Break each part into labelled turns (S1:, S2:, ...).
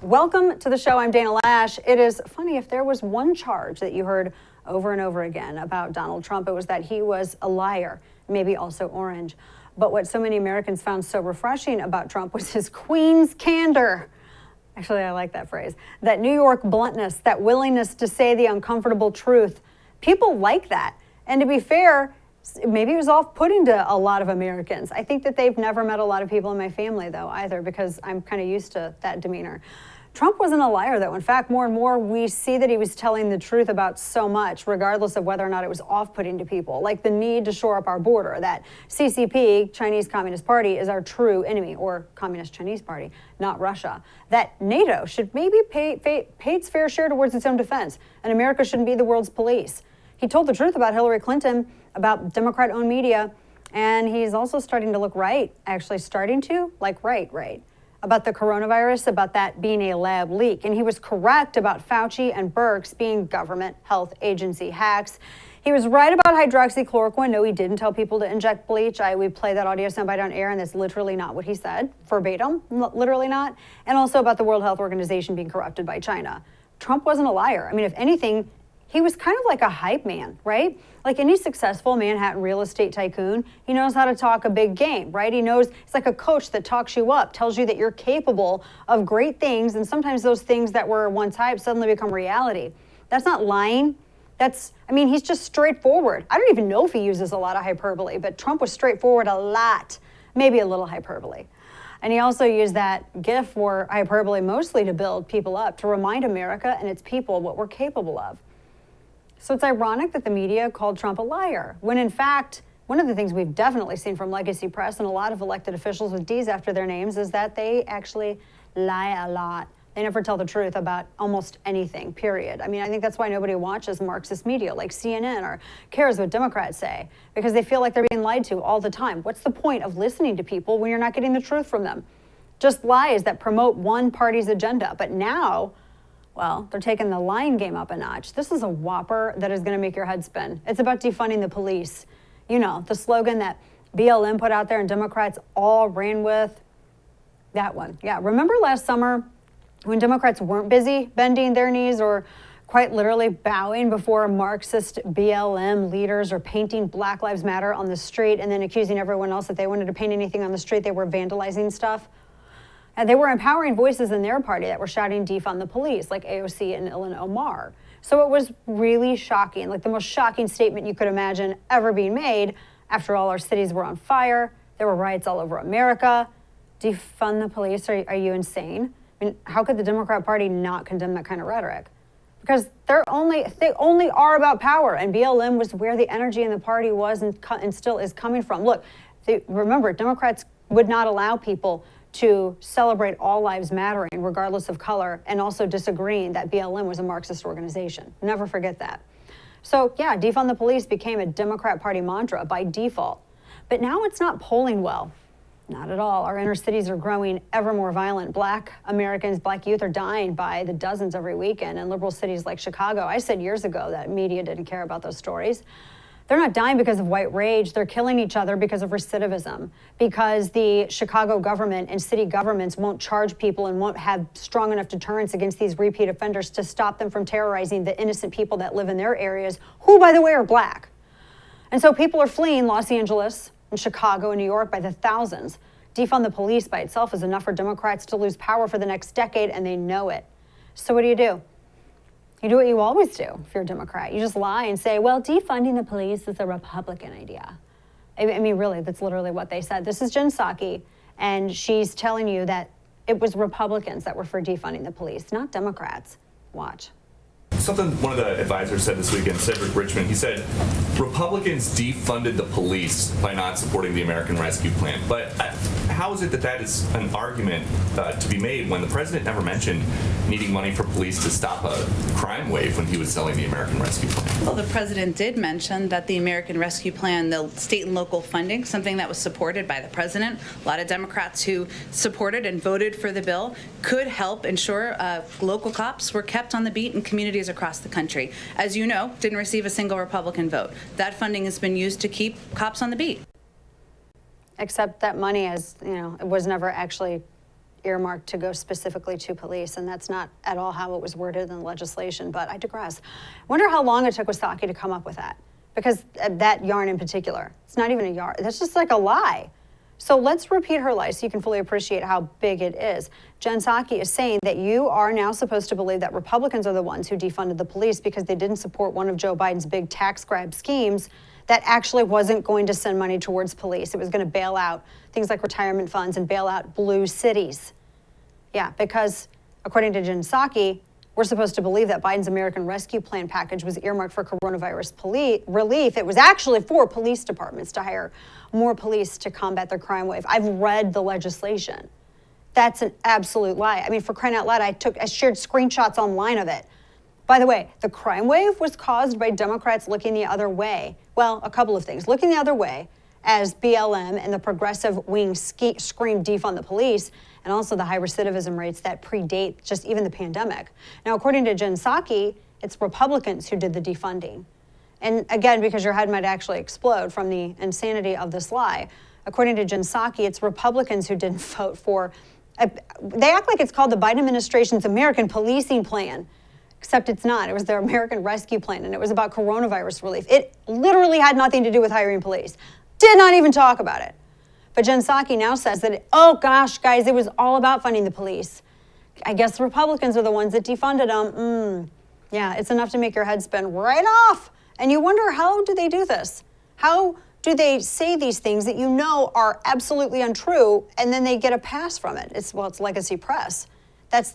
S1: Welcome to the show. I'm Dana Lash. It is funny, if there was one charge that you heard over and over again about Donald Trump, it was that he was a liar, maybe also orange. But what so many Americans found so refreshing about Trump was his queen's candor. Actually, I like that phrase. That New York bluntness, that willingness to say the uncomfortable truth. People like that. And to be fair, maybe it was off-putting to a lot of Americans. I think that they've never met a lot of people in my family, though, either, because I'm kind of used to that demeanor. Trump wasn't a liar, though. In fact, more and more, we see that he was telling the truth about so much, regardless of whether or not it was off-putting to people, like the need to shore up our border, that CCP, Chinese Communist Party, is our true enemy, or Communist Chinese Party, not Russia, that NATO should maybe pay its fair share towards its own defense, and America shouldn't be the world's police. He told the truth about Hillary Clinton, about Democrat-owned media, and he's also starting to look right, actually starting to, like right. About the coronavirus, about that being a lab leak. And he was correct about Fauci and Birx being government health agency hacks. He was right about hydroxychloroquine. No, he didn't tell people to inject bleach. We play that audio soundbite on air, and that's literally not what he said, verbatim, literally not. And also about the World Health Organization being corrupted by China. Trump wasn't a liar. I mean, if anything, he was kind of like a hype man, right? Like any successful Manhattan real estate tycoon, he knows how to talk a big game, right? He knows, it's like a coach that talks you up, tells you that you're capable of great things, and sometimes those things that were once hype suddenly become reality. That's not lying. He's just straightforward. I don't even know if he uses a lot of hyperbole, but Trump was straightforward a lot, maybe a little hyperbole. And he also used that gift for hyperbole mostly to build people up, to remind America and its people what we're capable of. So it's ironic that the media called Trump a liar, when in fact, one of the things we've definitely seen from legacy press and a lot of elected officials with D's after their names is that they actually lie a lot. They never tell the truth about almost anything, period. I think that's why nobody watches Marxist media like CNN or cares what Democrats say, because they feel like they're being lied to all the time. What's the point of listening to people when you're not getting the truth from them? Just lies that promote one party's agenda. But now, well, they're taking the lying game up a notch. This is a whopper that is going to make your head spin. It's about defunding the police. You know, the slogan that BLM put out there and Democrats all ran with. That one. Yeah, remember last summer when Democrats weren't busy bending their knees or quite literally bowing before Marxist BLM leaders or painting Black Lives Matter on the street and then accusing everyone else that they wanted to paint anything on the street, they were vandalizing stuff? And they were empowering voices in their party that were shouting defund the police, like AOC and Ilhan Omar. So it was really shocking, like the most shocking statement you could imagine ever being made. After all, our cities were on fire. There were riots all over America. Defund the police? Are you insane? How could the Democrat Party not condemn that kind of rhetoric? Because they only are about power, and BLM was where the energy in the party was and still is coming from. Look, remember, Democrats would not allow people to celebrate all lives mattering, regardless of color, and also disagreeing that BLM was a Marxist organization. Never forget that. So yeah, defund the police became a Democrat Party mantra by default. But now it's not polling well. Not at all. Our inner cities are growing ever more violent. Black Americans, Black youth are dying by the dozens every weekend in liberal cities like Chicago. I said years ago that media didn't care about those stories. They're not dying because of white rage. They're killing each other because of recidivism, because the Chicago government and city governments won't charge people and won't have strong enough deterrence against these repeat offenders to stop them from terrorizing the innocent people that live in their areas, who, by the way, are Black. And so people are fleeing Los Angeles and Chicago and New York by the thousands. Defund the police by itself is enough for Democrats to lose power for the next decade, and they know it. So what do? You do what you always do if you're a Democrat. You just lie and say, well, defunding the police is a Republican idea. Really, that's literally what they said. This is Jen Psaki, and she's telling you that it was Republicans that were for defunding the police, not Democrats. Watch.
S2: Something one of the advisors said this weekend, Cedric Richmond, he said, Republicans defunded the police by not supporting the American Rescue Plan. But how is it that is an argument to be made when the president never mentioned needing money for police to stop a crime wave when he was selling the American Rescue Plan?
S3: Well, the president did mention that the American Rescue Plan, the state and local funding, something that was supported by the president, a lot of Democrats who supported and voted for the bill, could help ensure local cops were kept on the beat in communities across the country. As you know, didn't receive a single Republican vote. That funding has been used to keep cops on the beat.
S1: Except that money, as you know, it was never actually earmarked to go specifically to police, and that's not at all how it was worded in legislation, but I digress. I wonder how long it took Psaki to come up with that, because that yarn in particular, it's not even a yarn, that's just like a lie. So let's repeat her lie so you can fully appreciate how big it is. Jen Psaki is saying that you are now supposed to believe that Republicans are the ones who defunded the police because they didn't support one of Joe Biden's big tax grab schemes that actually wasn't going to send money towards police. It was going to bail out things like retirement funds and bail out blue cities. Yeah, because according to Jen Psaki, we're supposed to believe that Biden's American Rescue Plan package was earmarked for coronavirus relief. It was actually for police departments to hire more police to combat the crime wave. I've read the legislation. That's an absolute lie. I mean, for crying out loud, I shared screenshots online of it. By the way, the crime wave was caused by Democrats looking the other way. Well, a couple of things. Looking the other way as BLM and the progressive wing screamed defund the police, and also the high recidivism rates that predate just even the pandemic. Now, according to Jen Psaki, it's Republicans who did the defunding. And again, because your head might actually explode from the insanity of this lie, according to Jen Psaki, it's Republicans who didn't vote for, they act like it's called the Biden administration's American Policing Plan, except it's not. It was their American Rescue Plan, and it was about coronavirus relief. It literally had nothing to do with hiring police. Did not even talk about it. But Jen Psaki now says that, oh gosh, guys, it was all about funding the police. I guess the Republicans are the ones that defunded them. Yeah, it's enough to make your head spin right off. And you wonder, how do they do this? How do they say these things that you know are absolutely untrue, and then they get a pass from it? It's legacy press.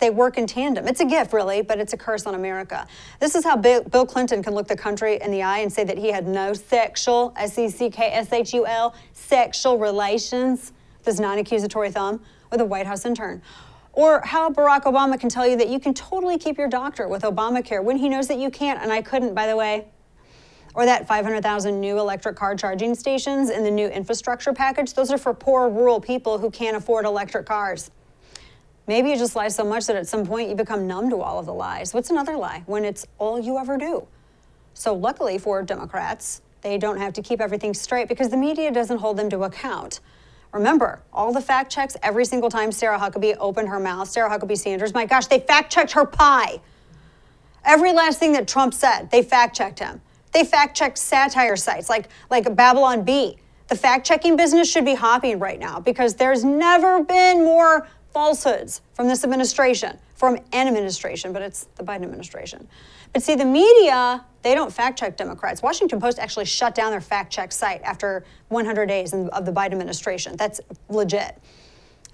S1: They work in tandem. It's a gift, really, but it's a curse on America. This is how Bill Clinton can look the country in the eye and say that he had no sexual, S-E-C-K-S-H-U-L, sexual relations with his non-accusatory thumb with a White House intern. Or how Barack Obama can tell you that you can totally keep your doctorate with Obamacare when he knows that you can't, and I couldn't, by the way. Or that 500,000 new electric car charging stations in the new infrastructure package, those are for poor rural people who can't afford electric cars. Maybe you just lie so much that at some point you become numb to all of the lies. What's another lie when it's all you ever do? So luckily for Democrats, they don't have to keep everything straight because the media doesn't hold them to account. Remember, all the fact checks every single time Sarah Huckabee opened her mouth, Sarah Huckabee Sanders, my gosh, they fact checked her pie. Every last thing that Trump said, they fact checked him. They fact checked satire sites like Babylon Bee. The fact checking business should be hopping right now because there's never been more falsehoods from this administration, from an administration, but it's the Biden administration. But see, the media, they don't fact check Democrats. Washington Post actually shut down their fact check site after 100 days of the Biden administration. That's legit.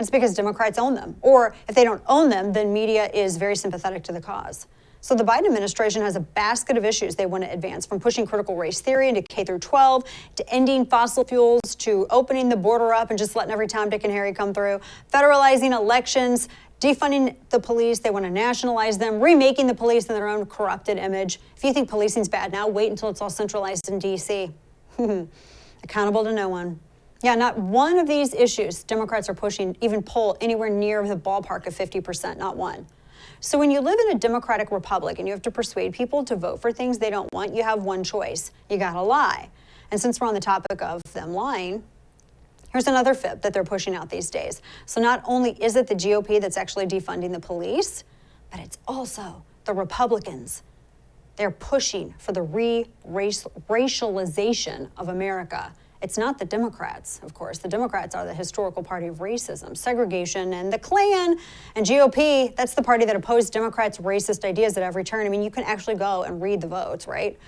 S1: It's because Democrats own them. Or if they don't own them, then media is very sympathetic to the cause. So the Biden administration has a basket of issues they want to advance, from pushing critical race theory into K through 12, to ending fossil fuels, to opening the border up and just letting every Tom, Dick, and Harry come through, federalizing elections, defunding the police. They want to nationalize them, remaking the police in their own corrupted image. If you think policing's bad now, wait until it's all centralized in D.C. Accountable to no one. Yeah, not one of these issues Democrats are pushing even poll anywhere near the ballpark of 50%, not one. So when you live in a democratic republic and you have to persuade people to vote for things they don't want, you have one choice. You gotta lie. And since we're on the topic of them lying, here's another fib that they're pushing out these days. So not only is it the GOP that's actually defunding the police, but it's also the Republicans. They're pushing for the racialization of America. It's not the Democrats, of course. The Democrats are the historical party of racism, segregation, and the Klan. And GOP, that's the party that opposed Democrats' racist ideas at every turn. I mean, you can actually go and read the votes, right?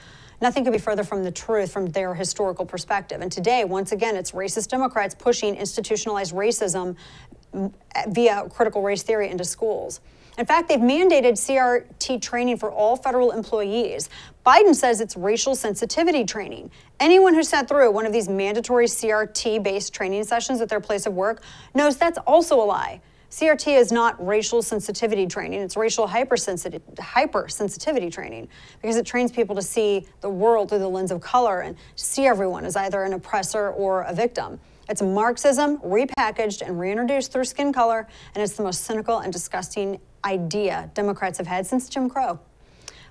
S1: Nothing could be further from the truth from their historical perspective. And today, once again, it's racist Democrats pushing institutionalized racism via critical race theory into schools. In fact, they've mandated CRT training for all federal employees. Biden says it's racial sensitivity training. Anyone who sat through one of these mandatory CRT-based training sessions at their place of work knows that's also a lie. CRT is not racial sensitivity training. It's racial hypersensitivity training because it trains people to see the world through the lens of color and see everyone as either an oppressor or a victim. It's Marxism repackaged and reintroduced through skin color, and it's the most cynical and disgusting idea Democrats have had since Jim Crow.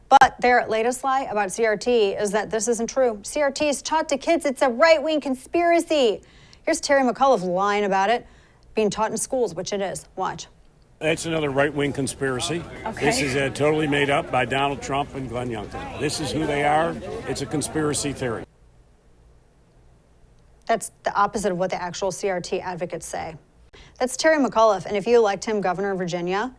S1: But their latest lie about CRT is that this isn't true. CRT is taught to kids. It's a right-wing conspiracy. Here's Terry McAuliffe lying about it being taught in schools, which it is. Watch.
S4: That's another right-wing conspiracy.
S3: Okay.
S4: This is totally made up by Donald Trump and Glenn Youngkin. This is who they are. It's a conspiracy theory.
S1: That's the opposite of what the actual CRT advocates say. That's Terry McAuliffe, and if you elect him governor of Virginia,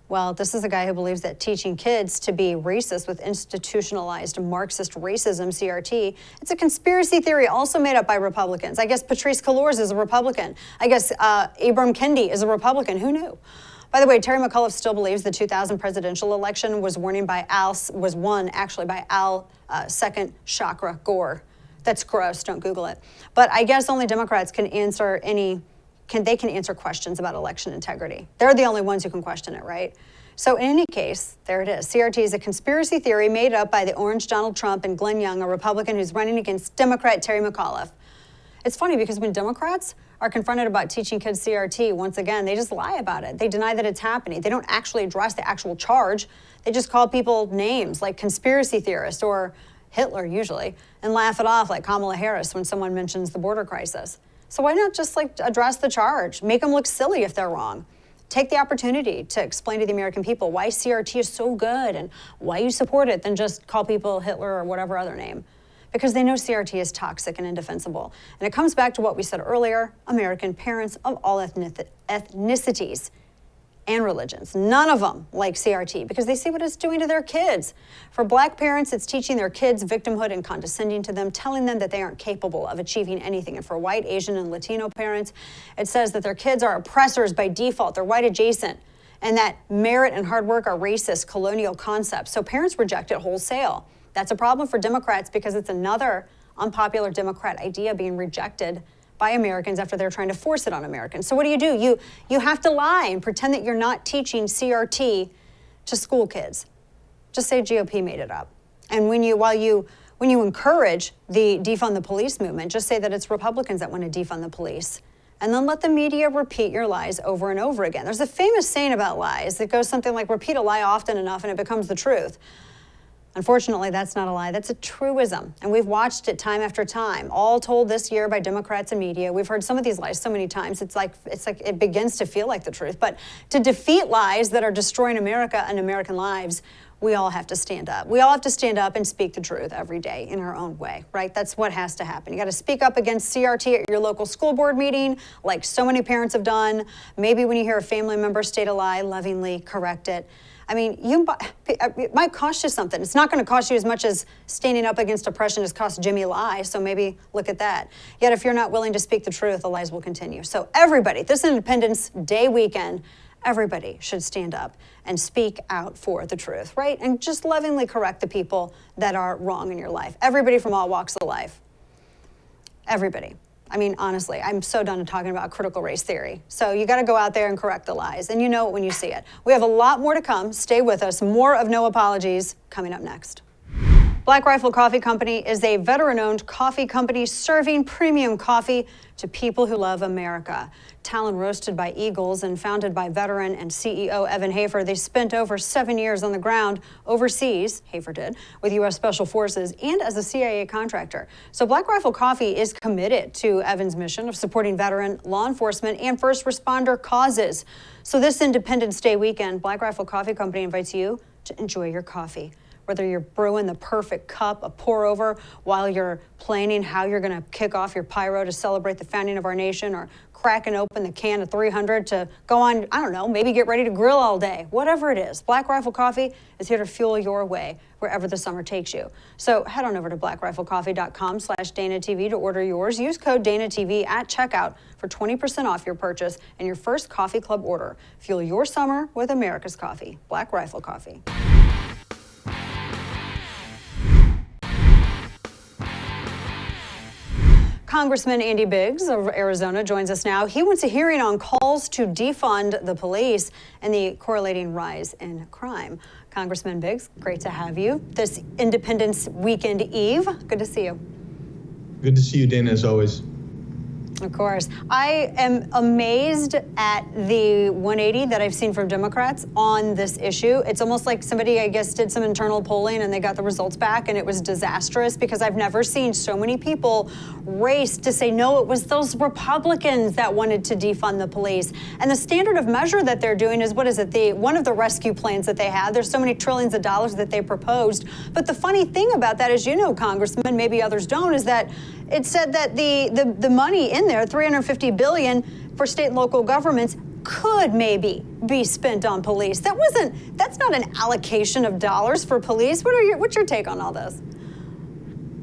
S1: well, this is a guy who believes that teaching kids to be racist with institutionalized Marxist racism, CRT, it's a conspiracy theory also made up by Republicans. I guess Patrisse Cullors is a Republican. I guess Ibram Kendi is a Republican. Who knew? By the way, Terry McAuliffe still believes the 2000 presidential election was won by Al second chakra Gore. That's gross. Don't Google it. But I guess only Democrats can answer answer questions about election integrity. They're the only ones who can question it, right? So in any case, there it is. CRT is a conspiracy theory made up by the orange Donald Trump and Glenn Young, a Republican who's running against Democrat Terry McAuliffe. It's funny because when Democrats are confronted about teaching kids CRT, once again, they just lie about it. They deny that it's happening. They don't actually address the actual charge. They just call people names like conspiracy theorist or Hitler usually, and laugh it off like Kamala Harris when someone mentions the border crisis. So why not just address the charge? Make them look silly if they're wrong. Take the opportunity to explain to the American people why CRT is so good and why you support it, than just call people Hitler or whatever other name. Because they know CRT is toxic and indefensible. And it comes back to what we said earlier, American parents of all ethnicities and religions. None of them like CRT because they see what it's doing to their kids. For Black parents, it's teaching their kids victimhood and condescending to them, telling them that they aren't capable of achieving anything. And for white, Asian, and Latino parents, it says that their kids are oppressors by default. They're white adjacent. And that merit and hard work are racist, colonial concepts. So parents reject it wholesale. That's a problem for Democrats because it's another unpopular Democrat idea being rejected by Americans after they're trying to force it on Americans. So what do? You have to lie and pretend that you're not teaching CRT to school kids. Just say GOP made it up. And when you encourage the defund the police movement, just say that it's Republicans that want to defund the police. And then let the media repeat your lies over and over again. There's a famous saying about lies that goes something like, repeat a lie often enough and it becomes the truth. Unfortunately, that's not a lie. That's a truism. And we've watched it time after time, all told this year by Democrats and media. We've heard some of these lies so many times, it's like it begins to feel like the truth. But to defeat lies that are destroying America and American lives, we all have to stand up. We all have to stand up and speak the truth every day in our own way, right? That's what has to happen. You got to speak up against CRT at your local school board meeting, like so many parents have done. Maybe when you hear a family member state a lie, lovingly correct it. I mean, it might cost you something. It's not going to cost you as much as standing up against oppression has cost Jimmy Lai, so maybe look at that. Yet if you're not willing to speak the truth, the lies will continue. So everybody, this Independence Day weekend, everybody should stand up and speak out for the truth, right? And just lovingly correct the people that are wrong in your life. Everybody from all walks of life. Everybody. I mean, honestly, I'm so done talking about critical race theory. So you got to go out there and correct the lies, and you know it when you see it. We have a lot more to come. Stay with us. More of No Apologies coming up next. Black Rifle Coffee Company is a veteran-owned coffee company serving premium coffee to people who love America. Talon roasted by Eagles and founded by veteran and CEO Evan Hafer, they spent over 7 years on the ground overseas, Hafer did, with U.S. Special Forces and as a CIA contractor. So Black Rifle Coffee is committed to Evan's mission of supporting veteran, law enforcement, and first responder causes. So this Independence Day weekend, Black Rifle Coffee Company invites you to enjoy your coffee. Whether you're brewing the perfect cup, a pour over, while you're planning how you're going to kick off your pyro to celebrate the founding of our nation, or cracking open the can of 300 to go on, I don't know, maybe get ready to grill all day. Whatever it is, Black Rifle Coffee is here to fuel your way wherever the summer takes you. So head on over to blackriflecoffee.com/DanaTV to order yours. Use code DanaTV at checkout for 20% off your purchase and your first coffee club order. Fuel your summer with America's coffee. Black Rifle Coffee. Congressman Andy Biggs of Arizona joins us now. He wants a hearing on calls to defund the police and the correlating rise in crime. Congressman Biggs, great to have you this Independence Weekend Eve. Good to see you.
S5: Good to see you, Dana, as always.
S1: Of course. I am amazed at the 180 that I've seen from Democrats on this issue. It's almost like somebody, I guess, did some internal polling and they got the results back and it was disastrous, because I've never seen so many people race to say, no, it was those Republicans that wanted to defund the police. And the standard of measure that they're doing is, what is it, one of the rescue plans that they have. There's so many trillions of dollars that they proposed. But the funny thing about that, as you know, Congressman, maybe others don't, is that it said that the money in there, $350 billion for state and local governments, could maybe be spent on police. That's not an allocation of dollars for police. What's your take on all this?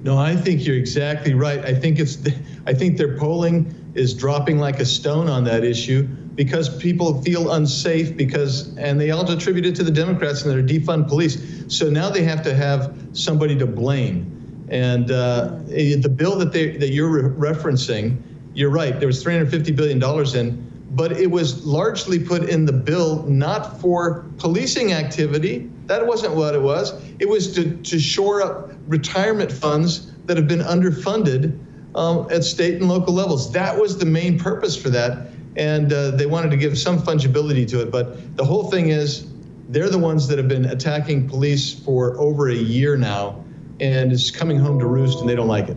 S5: No, I think you're exactly right. I think their polling is dropping like a stone on that issue, because people feel unsafe, and they all attribute it to the Democrats and their defund police. So now they have to have somebody to blame. And the bill that you're referencing, you're right, there was $350 billion in, but it was largely put in the bill not for policing activity. That wasn't what it was. It was to shore up retirement funds that have been underfunded at state and local levels. That was the main purpose for that. And they wanted to give some fungibility to it. But the whole thing is, they're the ones that have been attacking police for over a year now, and it's coming home to roost, and they don't like it.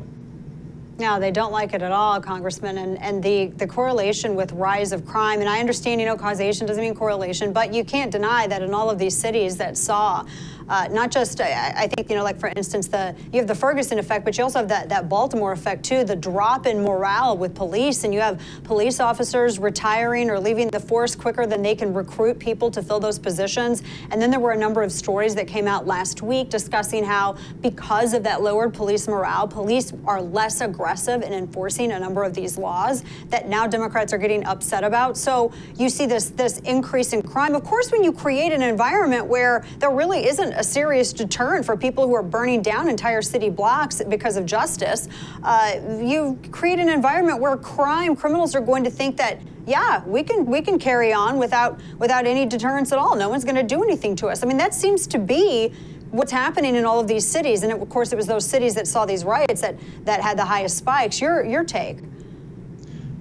S1: No, they don't like it at all, Congressman. And the correlation with rise of crime, and I understand, causation doesn't mean correlation, but you can't deny that in all of these cities that saw, not just, I think, like for instance, you have the Ferguson effect, but you also have that Baltimore effect too, the drop in morale with police, and you have police officers retiring or leaving the force quicker than they can recruit people to fill those positions. And then there were a number of stories that came out last week discussing how, because of that lowered police morale, police are less aggressive in enforcing a number of these laws that now Democrats are getting upset about. So you see this increase in crime. Of course, when you create an environment where there really isn't a serious deterrent for people who are burning down entire city blocks because of justice, you create an environment where criminals are going to think that, yeah, we can carry on without any deterrence at all. No one's going to do anything to us. I mean, that seems to be what's happening in all of these cities. And of course, it was those cities that saw these riots that had the highest spikes. Your take?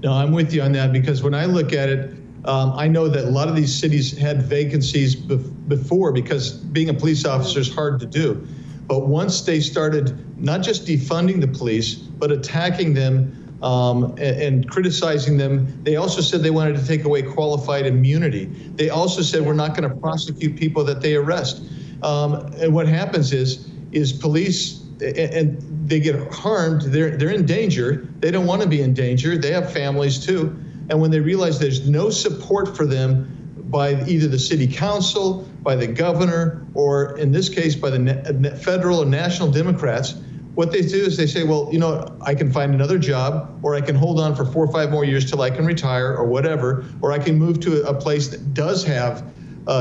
S5: No, I'm with you on that, because when I look at it, I know that a lot of these cities had vacancies before, because being a police officer is hard to do. But once they started not just defunding the police, but attacking them and criticizing them, they also said they wanted to take away qualified immunity. They also said, we're not going to prosecute people that they arrest. And what happens is police, and they get harmed, they're in danger. They don't want to be in danger. They have families too. And when they realize there's no support for them by either the city council, by the governor, or in this case, by the federal or national Democrats, what they do is they say, well, I can find another job, or I can hold on for 4 or 5 more years till I can retire or whatever, or I can move to a place that does have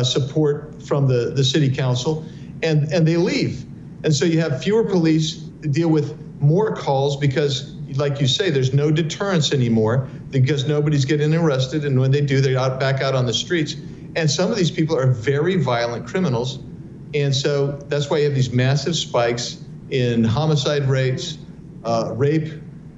S5: support from the city council, and they leave. And so you have fewer police deal with more calls, because, like you say, there's no deterrence anymore, because nobody's getting arrested, and when they do, they're back out on the streets. And some of these people are very violent criminals, and so that's why you have these massive spikes in homicide rates, rape,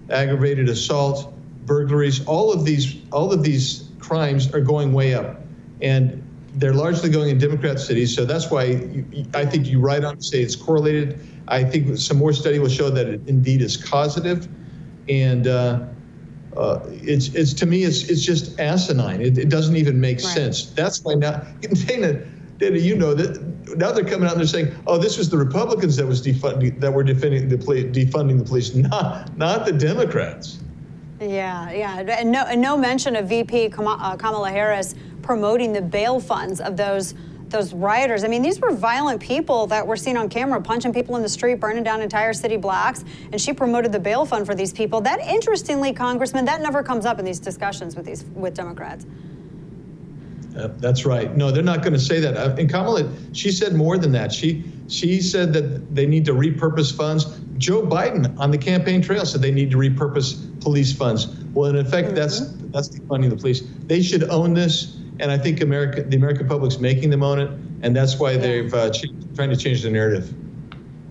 S5: aggravated assault, burglaries. All of these crimes are going way up, and they're largely going in Democrat cities. So that's why I think you're right on to say it's correlated. I think some more study will show that it indeed is causative. And it's to me, it's just asinine. It doesn't even make sense. That's why now, Dana, that now they're coming out and they're saying, oh, this was the Republicans that were defunding the police, not the Democrats.
S1: Yeah, and no mention of VP Kamala Harris promoting the bail funds of those rioters. I mean, these were violent people that were seen on camera punching people in the street, burning down entire city blocks, and she promoted the bail fund for these people. That, interestingly, Congressman, that never comes up in these discussions with Democrats.
S5: That's right. No, they're not going to say that. And Kamala, she said more than that. She said that they need to repurpose funds. Joe Biden on the campaign trail said they need to repurpose police funds. Well, in effect, that's defunding the police. They should own this. And I think the American public's making them own it, and that's why they've trying to change the narrative.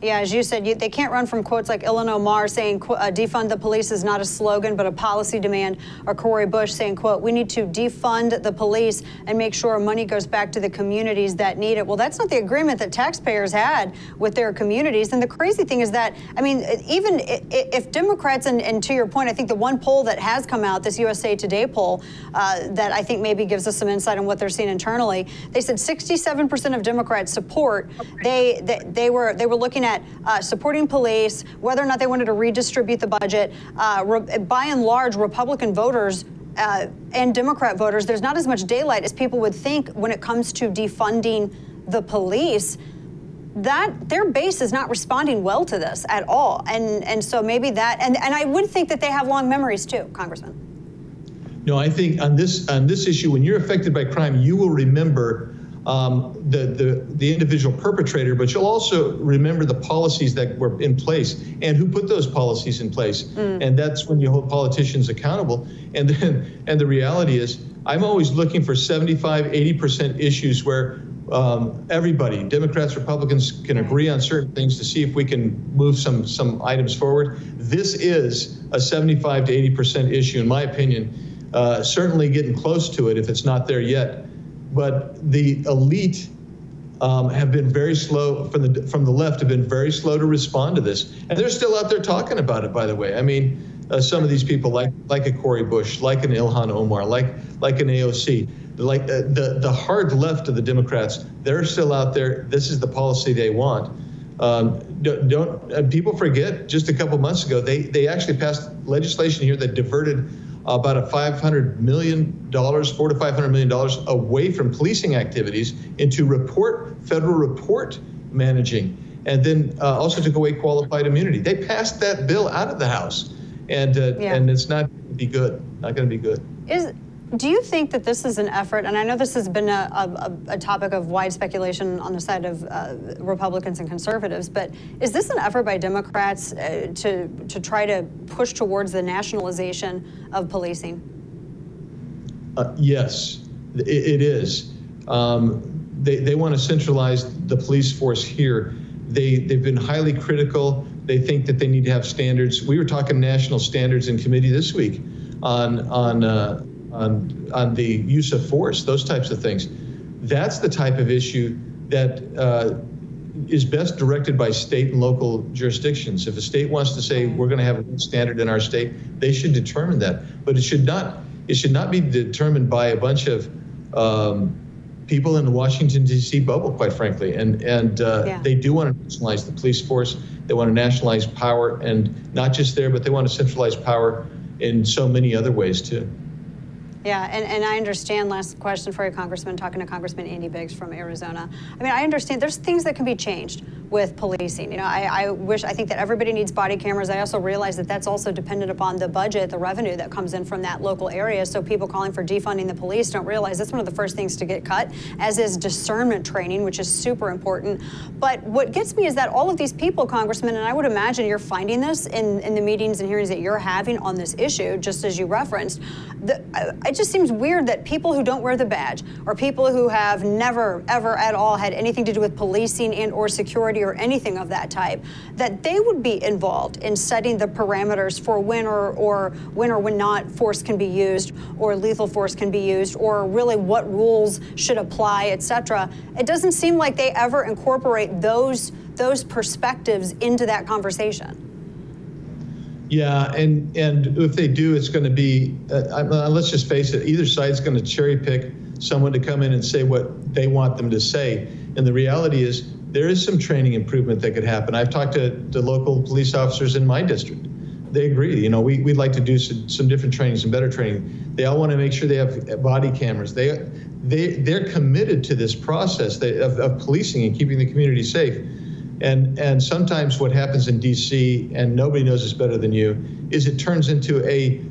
S1: Yeah, as you said, they can't run from quotes like Ilhan Omar saying, defund the police is not a slogan, but a policy demand, or Cori Bush saying, quote, we need to defund the police and make sure money goes back to the communities that need it. Well, that's not the agreement that taxpayers had with their communities. And the crazy thing is that, I mean, even if Democrats, and to your point, I think the one poll that has come out, this USA Today poll, that I think maybe gives us some insight on what they're seeing internally, they said 67% of Democrats support. They were looking at supporting police, whether or not they wanted to redistribute the budget. By and large, Republican voters and Democrat voters, there's not as much daylight as people would think when it comes to defunding the police. That their base is not responding well to this at all. And so maybe that, and I would think that they have long memories too, Congressman.
S5: No, I think on this issue, when you're affected by crime, you will remember the individual perpetrator, but you'll also remember the policies that were in place and who put those policies in place. And that's when you hold politicians accountable. And the reality is, I'm always looking for 75, 80% issues where everybody, Democrats, Republicans, can agree on certain things to see if we can move some items forward. This is a 75 to 80% issue, in my opinion. Certainly getting close to it if it's not there yet. But the elite have been very slow, from the left, have been very slow to respond to this. And they're still out there talking about it, by the way. I mean, some of these people, like a Cori Bush, like an Ilhan Omar, like an AOC, like the hard left of the Democrats, they're still out there. This is the policy they want. Don't people forget, just a couple months ago, they actually passed legislation here that diverted about $400 to $500 million away from policing activities into federal report managing, and then also took away qualified immunity. They passed that bill out of the House, and it's not going to be good. Not going to be good.
S1: Do you think that this is an effort, and I know this has been a topic of wide speculation on the side of Republicans and conservatives, but is this an effort by Democrats to try to push towards the nationalization of policing?
S5: Yes, it is. They want to centralize the police force here. They've been highly critical. They think that they need to have standards. We were talking national standards in committee this week on the use of force, those types of things. That's the type of issue that is best directed by state and local jurisdictions. If a state wants to say we're going to have a new standard in our state, they should determine that. But it should not be determined by a bunch of people in the Washington, D.C. bubble, quite frankly. And they do want to nationalize the police force. They want to nationalize power, and not just there, but they want to centralize power in so many other ways too.
S1: Yeah, and I understand, last question for you, Congressman, talking to Congressman Andy Biggs from Arizona. I mean, I understand there's things that can be changed with policing. You know, I think that everybody needs body cameras. I also realize that that's also dependent upon the budget, the revenue that comes in from that local area. So people calling for defunding the police don't realize that's one of the first things to get cut, as is discernment training, which is super important. But what gets me is that all of these people, Congressman, and I would imagine you're finding this in the meetings and hearings that you're having on this issue, just as you referenced, it just seems weird that people who don't wear the badge, or people who have never, ever at all had anything to do with policing and or security or anything of that type, that they would be involved in setting the parameters for when or when not force can be used, or lethal force can be used, or really what rules should apply, et cetera. It doesn't seem like they ever incorporate those perspectives into that conversation.
S5: Yeah, and if they do, it's going to be, let's just face it, either side's going to cherry pick someone to come in and say what they want them to say. And the reality is there is some training improvement that could happen. I've talked to local police officers in my district. They agree. You know, we'd like to do some different training, some better training. They all want to make sure they have body cameras. They're committed to this process of policing and keeping the community safe. And sometimes what happens in D.C., and nobody knows this better than you, is it turns into a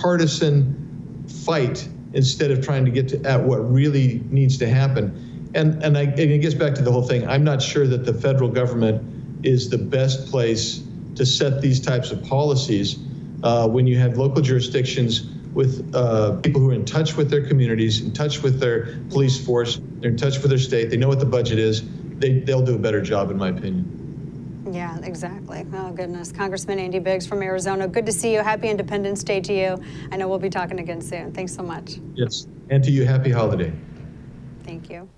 S5: partisan fight instead of trying to get at what really needs to happen. And it gets back to the whole thing. I'm not sure that the federal government is the best place to set these types of policies when you have local jurisdictions with people who are in touch with their communities, in touch with their police force, they're in touch with their state, they know what the budget is. They'll do a better job, in my opinion.
S1: Yeah, exactly. Oh, goodness. Congressman Andy Biggs from Arizona. Good to see you. Happy Independence Day to you. I know we'll be talking again soon. Thanks so much.
S5: Yes. And to you, happy holiday.
S1: Thank you.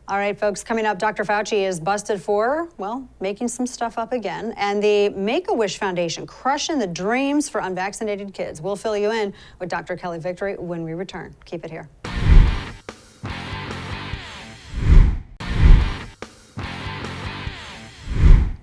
S1: All right, folks, coming up, Dr. Fauci is busted for, well, making some stuff up again. And the Make-A-Wish Foundation crushing the dreams for unvaccinated kids. We'll fill you in with Dr. Kelly Victory when we return. Keep it here.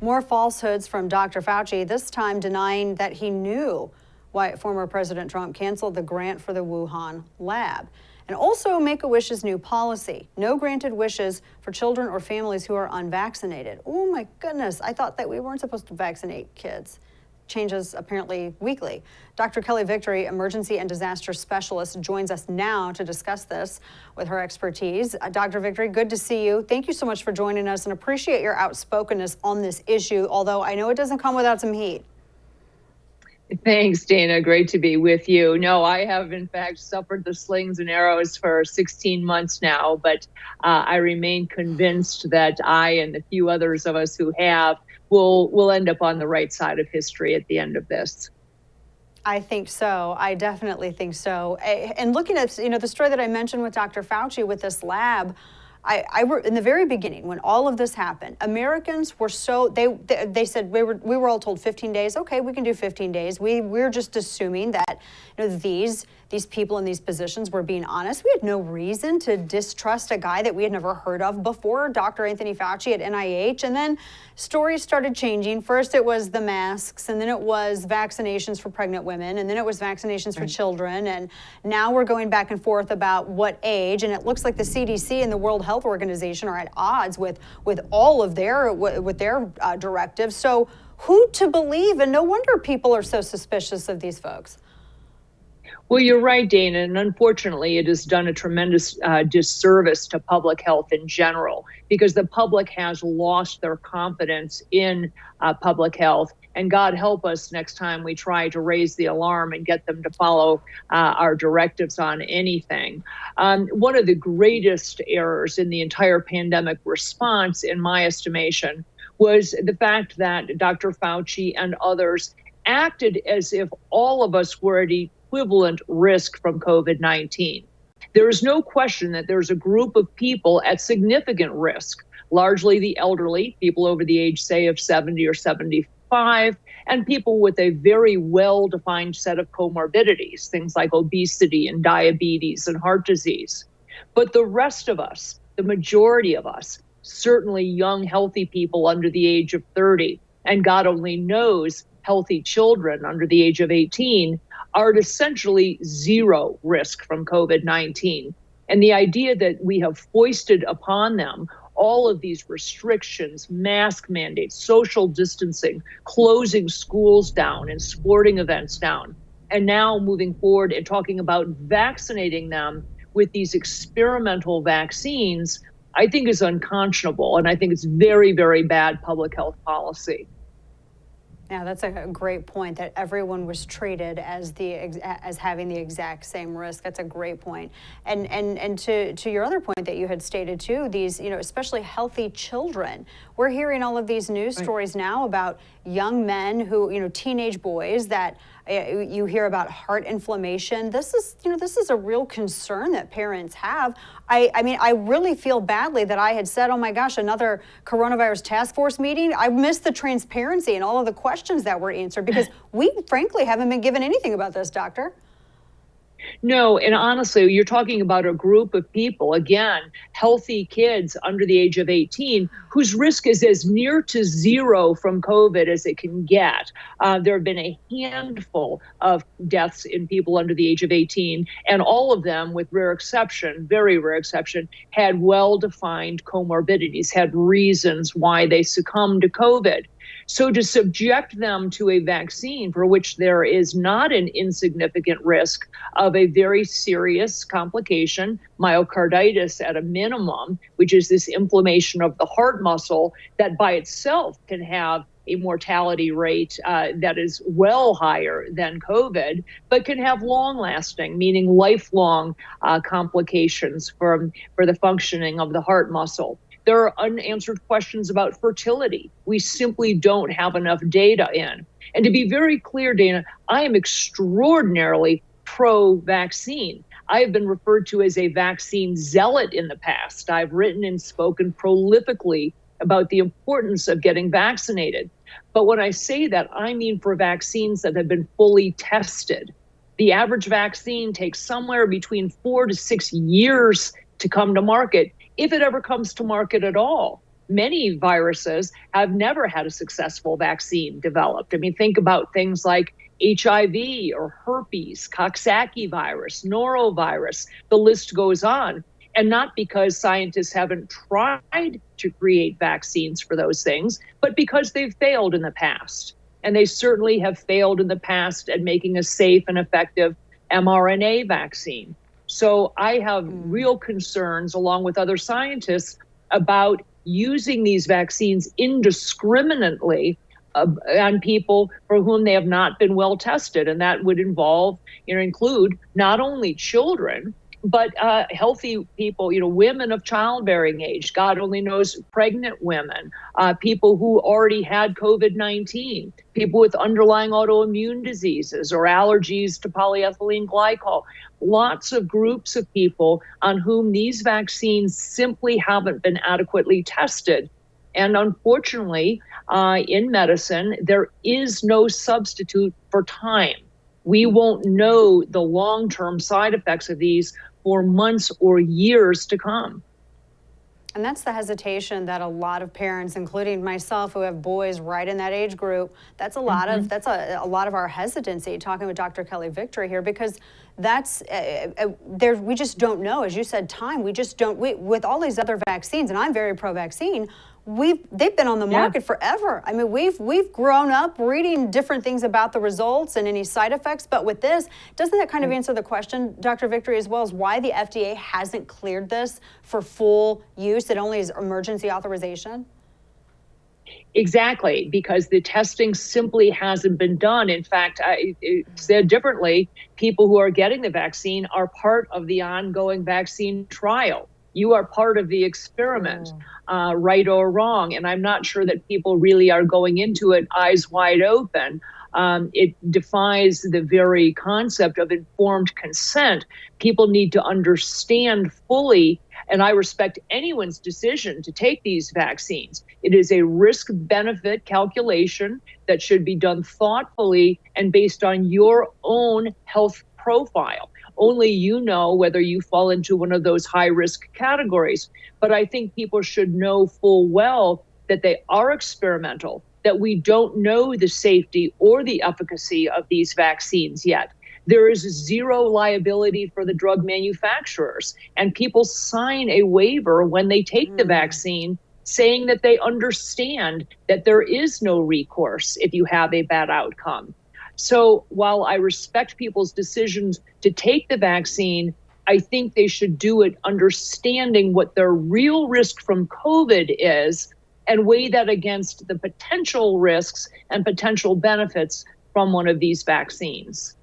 S1: More falsehoods from Dr. Fauci, this time denying that he knew why former President Trump canceled the grant for the Wuhan lab. And also Make-A-Wish's new policy, no granted wishes for children or families who are unvaccinated. Oh my goodness, I thought that we weren't supposed to vaccinate kids. Changes apparently weekly. Dr. Kelly Victory, emergency and disaster specialist, joins us now to discuss this with her expertise. Dr. Victory, good to see you. Thank you so much for joining us and appreciate your outspokenness on this issue, although I know it doesn't come without some heat.
S6: Thanks, Dana. Great to be with you. No, I have, in fact, suffered the slings and arrows for 16 months now, but I remain convinced that I and the few others of us who have will end up on the right side of history at the end of this.
S1: I think so. I definitely think so. And looking at, the story that I mentioned with Dr. Fauci with this lab, I in the very beginning, when all of this happened, Americans were so, they said, we were all told 15 days. Okay, we can do 15 days. We're just assuming that, these people in these positions were being honest. We had no reason to distrust a guy that we had never heard of before, Dr. Anthony Fauci at NIH. And then stories started changing. First it was the masks, and then it was vaccinations for pregnant women, and then it was vaccinations for children. And now we're going back and forth about what age. And it looks like the CDC and the World Health Organization are at odds with all of their directives. So who to believe? And no wonder people are so suspicious of these folks.
S6: Well, you're right, Dana, and unfortunately, it has done a tremendous disservice to public health in general, because the public has lost their confidence in public health. And God help us next time we try to raise the alarm and get them to follow our directives on anything. One of the greatest errors in the entire pandemic response, in my estimation, was the fact that Dr. Fauci and others acted as if all of us were at equivalent risk from COVID-19. There is no question that there's a group of people at significant risk, largely the elderly, people over the age, say, of 70 or 75, and people with a very well-defined set of comorbidities, things like obesity and diabetes and heart disease. But the rest of us, the majority of us, certainly young, healthy people under the age of 30, and God only knows healthy children under the age of 18, are at essentially zero risk from COVID-19. And the idea that we have foisted upon them all of these restrictions, mask mandates, social distancing, closing schools down and sporting events down, and now moving forward and talking about vaccinating them with these experimental vaccines, I think is unconscionable. And I think it's very, very bad public health policy.
S1: Yeah, that's a great point, that everyone was treated as having the exact same risk. That's a great point. And to your other point that you had stated too, these, especially healthy children. We're hearing all of these news stories now about young men who, teenage boys that you hear about heart inflammation. This is a real concern that parents have. I really feel badly that I had said, oh my gosh, another coronavirus task force meeting. I missed the transparency and all of the questions that were answered, because we frankly haven't been given anything about this, doctor.
S6: No, and honestly, you're talking about a group of people, again, healthy kids under the age of 18, whose risk is as near to zero from COVID as it can get. There have been a handful of deaths in people under the age of 18, and all of them, with rare exception, very rare exception, had well-defined comorbidities, had reasons why they succumbed to COVID. So to subject them to a vaccine for which there is not an insignificant risk of a very serious complication, myocarditis at a minimum, which is this inflammation of the heart muscle that by itself can have a mortality rate that is well higher than COVID, but can have long-lasting, meaning lifelong complications for the functioning of the heart muscle. There are unanswered questions about fertility. We simply don't have enough data in. And to be very clear, Dana, I am extraordinarily pro-vaccine. I have been referred to as a vaccine zealot in the past. I've written and spoken prolifically about the importance of getting vaccinated. But when I say that, I mean for vaccines that have been fully tested. The average vaccine takes somewhere between 4 to 6 years to come to market, if it ever comes to market at all. Many viruses have never had a successful vaccine developed. I mean, think about things like HIV or herpes, Coxsackie virus, norovirus, the list goes on. And not because scientists haven't tried to create vaccines for those things, but because they've failed in the past. And they certainly have failed in the past at making a safe and effective mRNA vaccine. So I have real concerns, along with other scientists, about using these vaccines indiscriminately on people for whom they have not been well tested. And that would include not only children, but healthy people, women of childbearing age, God only knows, pregnant women, people who already had COVID-19, people with underlying autoimmune diseases or allergies to polyethylene glycol. Lots of groups of people on whom these vaccines simply haven't been adequately tested. And unfortunately, in medicine, there is no substitute for time. We won't know the long-term side effects of these for months or years to come.
S1: And that's the hesitation that a lot of parents, including myself, who have boys right in that age group, that's a lot of a lot of our hesitancy. Talking with Dr. Kelly Victory here, because that's we just don't know, as you said, time. We just don't. With all these other vaccines, and I'm very pro-vaccine. They've been on the market forever. I mean, we've grown up reading different things about the results and any side effects. But with this, doesn't that kind of answer the question, Dr. Victory, as well as why the FDA hasn't cleared this for full use? It only is emergency authorization?
S6: Exactly, because the testing simply hasn't been done. In fact, said differently, people who are getting the vaccine are part of the ongoing vaccine trial. You are part of the experiment, right or wrong. And I'm not sure that people really are going into it eyes wide open. It defies the very concept of informed consent. People need to understand fully, and I respect anyone's decision to take these vaccines. It is a risk-benefit calculation that should be done thoughtfully and based on your own health profile. Only you know whether you fall into one of those high-risk categories. But I think people should know full well that they are experimental, that we don't know the safety or the efficacy of these vaccines yet. There is zero liability for the drug manufacturers, and people sign a waiver when they take the vaccine saying that they understand that there is no recourse if you have a bad outcome. So while I respect people's decisions to take the vaccine, I think they should do it understanding what their real risk from COVID is and weigh that against the potential risks and potential benefits from one of these vaccines.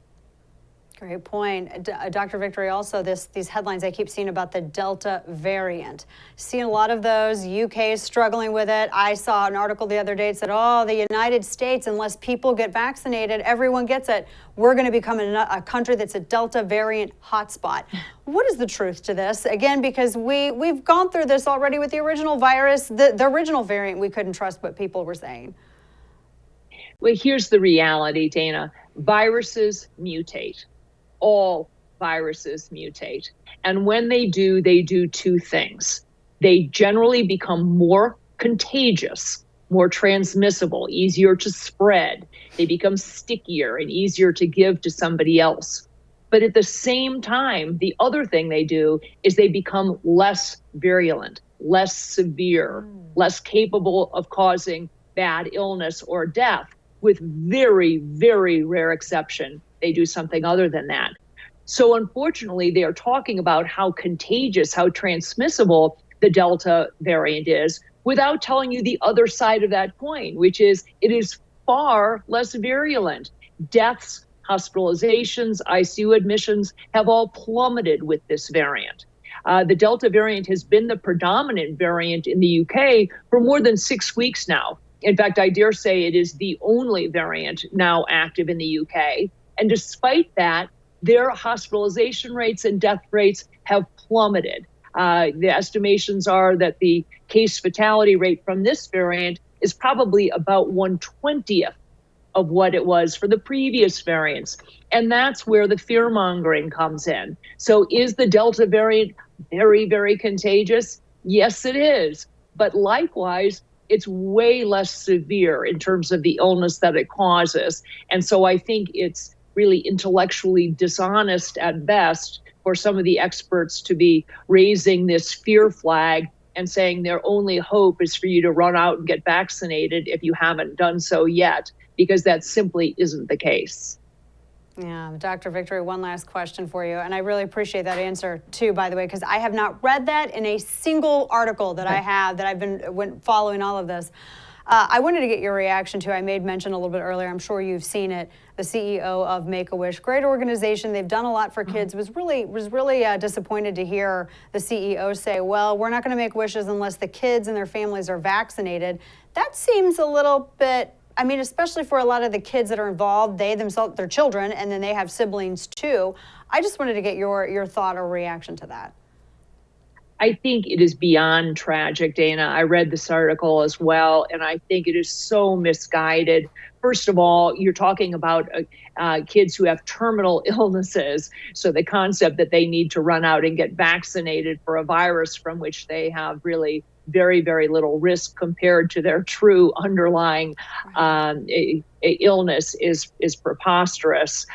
S1: Great point. Dr. Victory, also these headlines I keep seeing about the Delta variant. Seeing a lot of those. UK is struggling with it. I saw an article the other day that said, the United States, unless people get vaccinated, everyone gets it. We're going to become a country that's a Delta variant hotspot. What is the truth to this? Again, because we've gone through this already with the original virus, the original variant, we couldn't trust what people were saying.
S6: Well, here's the reality, Dana. Viruses mutate. All viruses mutate. And when they do two things. They generally become more contagious, more transmissible, easier to spread. They become stickier and easier to give to somebody else. But at the same time, the other thing they do is they become less virulent, less severe, less capable of causing bad illness or death. With very, very rare exception, they do something other than that. So unfortunately, they are talking about how contagious, how transmissible the Delta variant is without telling you the other side of that coin, which is it is far less virulent. Deaths, hospitalizations, ICU admissions have all plummeted with this variant. The Delta variant has been the predominant variant in the UK for more than 6 weeks now. In fact, I dare say it is the only variant now active in the UK. And despite that, their hospitalization rates and death rates have plummeted. The estimations are that the case fatality rate from this variant is probably about 1/20th of what it was for the previous variants. And that's where the fear mongering comes in. So is the Delta variant very, very contagious? Yes, it is. But likewise, it's way less severe in terms of the illness that it causes. And so I think it's really intellectually dishonest at best for some of the experts to be raising this fear flag and saying their only hope is for you to run out and get vaccinated if you haven't done so yet, because that simply isn't the case.
S1: Yeah, Dr. Victory, one last question for you. And I really appreciate that answer too, by the way, because I have not read that in a single article that I have that I've been following all of this. I wanted to get your reaction to, I made mention a little bit earlier, I'm sure you've seen it, the CEO of MakeAWish, great organization, they've done a lot for kids, was really disappointed to hear the CEO say, well, we're not going to make wishes unless the kids and their families are vaccinated. That seems a little bit, I mean, especially for a lot of the kids that are involved, they themselves, they're children, and then they have siblings too. I just wanted to get your thought or reaction to that.
S6: I think it is beyond tragic, Dana. I read this article as well, and I think it is so misguided. First of all, you're talking about kids who have terminal illnesses. So the concept that they need to run out and get vaccinated for a virus from which they have really very, very little risk compared to their true underlying illness is preposterous.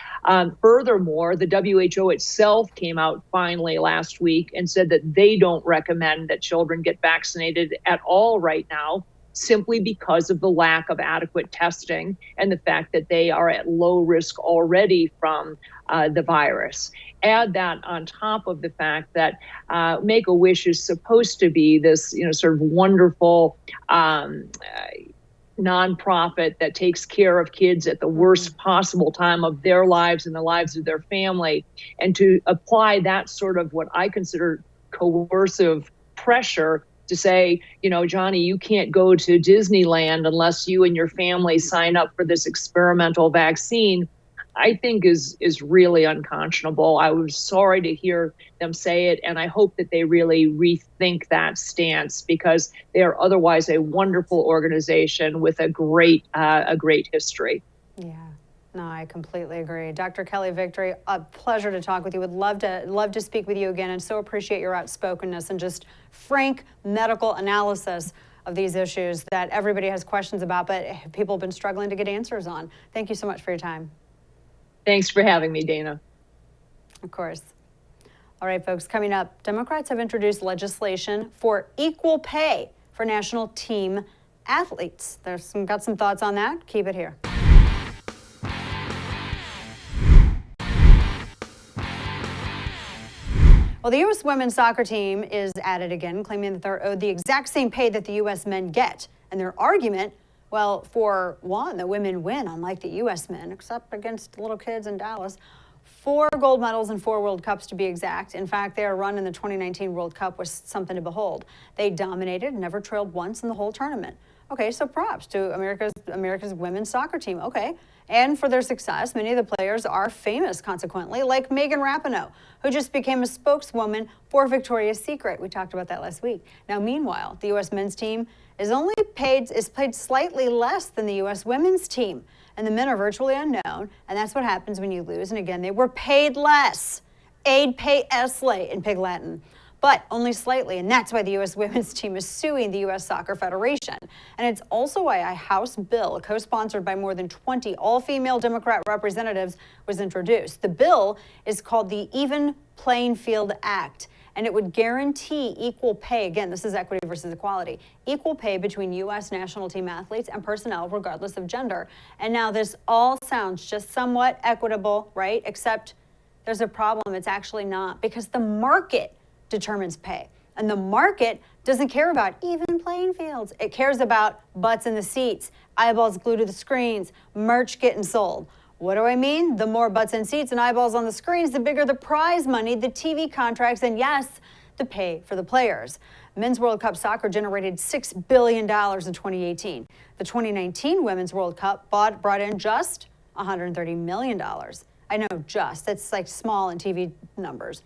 S6: Furthermore, the WHO itself came out finally last week and said that they don't recommend that children get vaccinated at all right now, simply because of the lack of adequate testing and the fact that they are at low risk already from the virus. Add that on top of the fact that MakeAWish is supposed to be this, sort of wonderful nonprofit that takes care of kids at the worst possible time of their lives and the lives of their family. And to apply that sort of what I consider coercive pressure to say, Johnny, you can't go to Disneyland unless you and your family sign up for this experimental vaccine, I think is really unconscionable. I was sorry to hear them say it, and I hope that they really rethink that stance, because they are otherwise a wonderful organization with a great history.
S1: Yeah. No, I completely agree. Dr. Kelly Victory, a pleasure to talk with you. Would love to speak with you again, and so appreciate your outspokenness and just frank medical analysis of these issues that everybody has questions about, but people have been struggling to get answers on. Thank you so much for your time.
S6: Thanks for having me, Dana. Of
S1: course. All right, folks, coming up, Democrats have introduced legislation for equal pay for national team athletes. Got some thoughts on that? Keep it here. Well, the U.S. women's soccer team is at it again, claiming that they're owed the exact same pay that the U.S. men get. And their argument, well, for one, the women win, unlike the U.S. men, except against little kids in Dallas. 4 gold medals and 4 World Cups to be exact. In fact, their run in the 2019 World Cup was something to behold. They dominated, never trailed once in the whole tournament. Okay, so props to America's women's soccer team. Okay. And for their success, many of the players are famous, consequently, like Megan Rapinoe, who just became a spokeswoman for Victoria's Secret. We talked about that last week. Now, meanwhile, the U.S. men's team is paid slightly less than the U.S. women's team. And the men are virtually unknown, and that's what happens when you lose. And again, they were paid less. Aid pay esle in Pig Latin. But only slightly, and that's why the U.S. women's team is suing the U.S. Soccer Federation. And it's also why a House bill, co-sponsored by more than 20 all-female Democrat representatives, was introduced. The bill is called the Even Playing Field Act, and it would guarantee equal pay. Again, this is equity versus equality. Equal pay between U.S. national team athletes and personnel, regardless of gender. And now this all sounds just somewhat equitable, right? Except there's a problem. It's actually not, because the market determines pay. And the market doesn't care about even playing fields. It cares about butts in the seats, eyeballs glued to the screens, merch getting sold. What do I mean? The more butts in seats and eyeballs on the screens, the bigger the prize money, the TV contracts, and yes, the pay for the players. Men's World Cup soccer generated $6 billion in 2018. The 2019 Women's World Cup brought in just $130 million. I know, just. That's like small in TV numbers.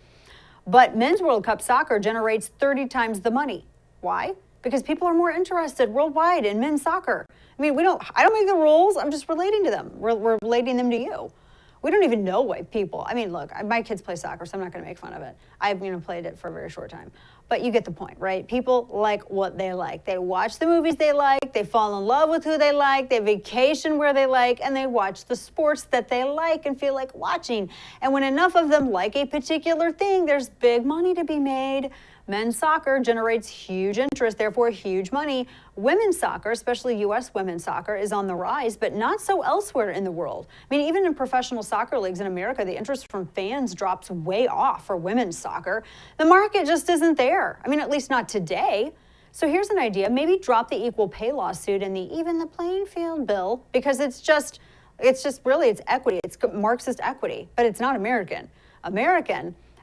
S1: But Men's World Cup soccer generates 30 times the money. Why? Because people are more interested worldwide in men's soccer. I mean, I don't make the rules. I'm just relating to them. We're relating them to you. We don't even know why people, I mean, look, my kids play soccer, so I'm not going to make fun of it. I've played it for a very short time. But you get the point, right? People like what they like. They watch the movies they like, they fall in love with who they like, they vacation where they like, and they watch the sports that they like and feel like watching. And when enough of them like a particular thing, there's big money to be made. Men's soccer generates huge interest, therefore huge money. Women's soccer, especially U.S. women's soccer, is on the rise, but not so elsewhere in the world. I mean, even in professional soccer leagues in America, the interest from fans drops way off for women's soccer. The market just isn't there. I mean, at least not today. So here's an idea. Maybe drop the equal pay lawsuit and the even the playing field bill, because it's equity. It's Marxist equity, but it's not American.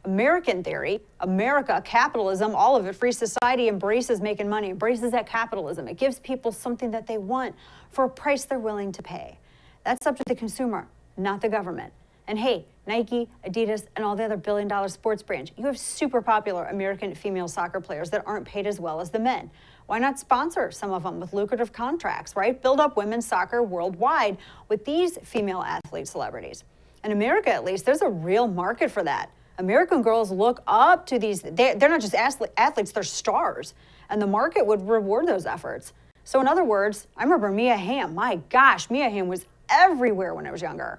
S1: American theory, America, capitalism, all of it, free society embraces making money, embraces that capitalism. It gives people something that they want for a price they're willing to pay. That's up to the consumer, not the government. And hey, Nike, Adidas, and all the other billion-dollar sports brands, you have super popular American female soccer players that aren't paid as well as the men. Why not sponsor some of them with lucrative contracts, right? Build up women's soccer worldwide with these female athlete celebrities. In America, at least, there's a real market for that. American girls look up to these, they're not just athletes, they're stars. And the market would reward those efforts. So in other words, I remember Mia Hamm. My gosh, Mia Hamm was everywhere when I was younger.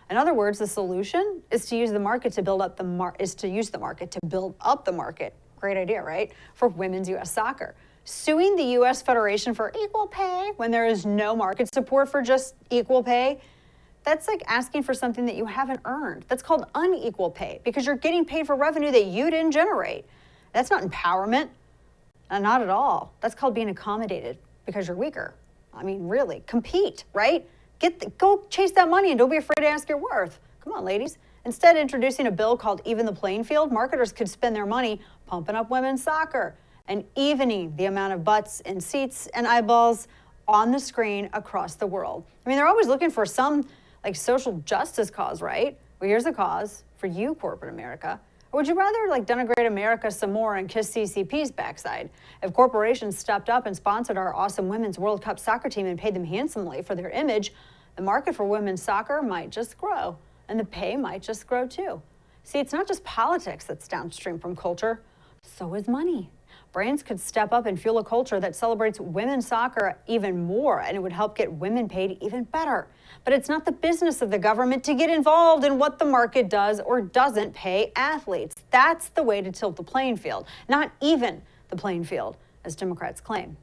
S1: In other words, the solution is to use the market to build up the market. Great idea, right? For women's U.S. soccer. Suing the U.S. Federation for equal pay when there is no market support for just equal pay, that's like asking for something that you haven't earned. That's called unequal pay because you're getting paid for revenue that you didn't generate. That's not empowerment. Not at all. That's called being accommodated because you're weaker. I mean, really, compete, right? Go chase that money and don't be afraid to ask your worth. Come on, ladies. Instead, introducing a bill called Even the Playing Field, marketers could spend their money pumping up women's soccer and evening the amount of butts and seats and eyeballs on the screen across the world. I mean, they're always looking for some like social justice cause, right? Well, here's a cause for you, corporate America. Or would you rather like denigrate America some more and kiss CCP's backside? If corporations stepped up and sponsored our awesome Women's World Cup soccer team and paid them handsomely for their image, the market for women's soccer might just grow, and the pay might just grow too. See, it's not just politics that's downstream from culture, so is money. Brands could step up and fuel a culture that celebrates women's soccer even more, and it would help get women paid even better. But it's not the business of the government to get involved in what the market does or doesn't pay athletes. That's the way to tilt the playing field, not even the playing field, as Democrats claim.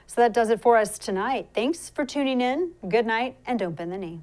S1: So that does it for us tonight. Thanks for tuning in. Good night, and don't bend the knee.